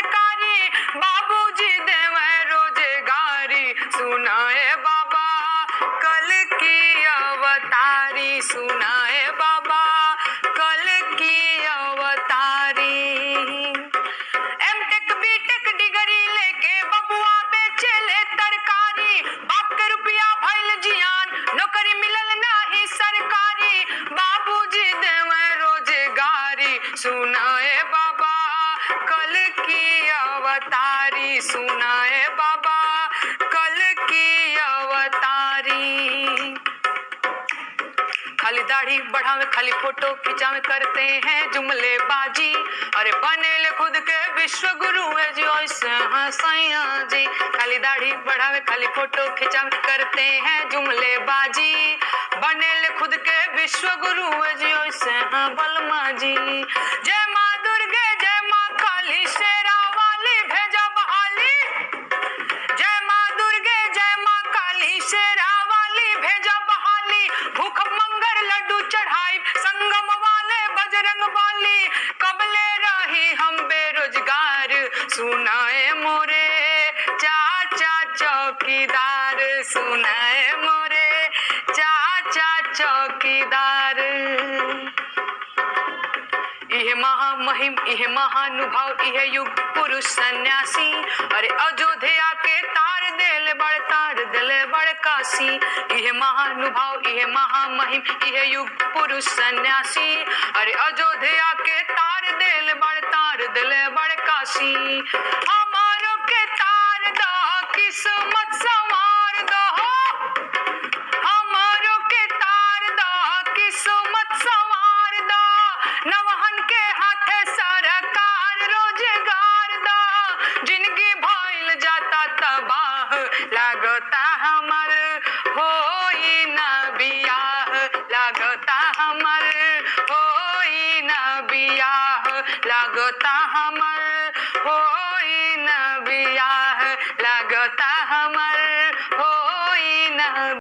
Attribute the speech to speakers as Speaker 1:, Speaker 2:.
Speaker 1: सरकारी, बाबूजी देवे रोजगारी, सुनाए बाबा कल की अवतारी, सुनाए बाबा कल की अवतारी। एमटेक बीटेक डिग्री लेके बबुआ बेचेले तरकारी, बाप के रुपया भइल जियान, नौकरी मिलल नाही सरकारी, बाबूजी देवे रोजगारी, सुनाए बाबा कल की अवतारी, सुनाए बाबा कल की अवतारी। खाली दाढ़ी बढ़ावे, खाली फोटो खिंचावे, करते हैं जुमलेबाजी, अरे बनेले खुद के विश्व गुरु है जी, ऐसे हैं सैया जी। खाली दाढ़ी बढ़ावे, खाली फोटो खिंचावे, करते हैं जुमलेबाजी, बनेले खुद के विश्व गुरु है जी, ऐसे हैं बलमा जी। जय माँ दुर्गे जय माँ काली, शेरा वाली भेजा बहाली, जय माँ दुर्गे जय माँ काली, शेरा वाली भेजा बहाली, भूख मंगर लड्डू चढ़ाई, संगम वाले बजरंग वाली, कबले रही हम बेरोजगार, सुनाए मोरे चाचा चौकीदार, सुनाए मोरे चाचा चौकीदार। इहे महामहिम इहे महानुभाव इहे युग पुरुष सन्यासी, अरे अयोध्या के तार देले बड़ काशी, इहे महानुभाव इहे महामहिम इहे युग पुरुष सन्यासी, अरे अयोध्या के तार देले बड़ काशी। हमारो के तार दो किस्मत संवार दो, हमारो के तार दो किस्मत संवार दो, नवहन के हाथे सरकार रोजगार दो, जिंदगी भइल जाता तबाह, लागता हमर होई न बियाह, लागता हमर होई न बियाह, लागता हमर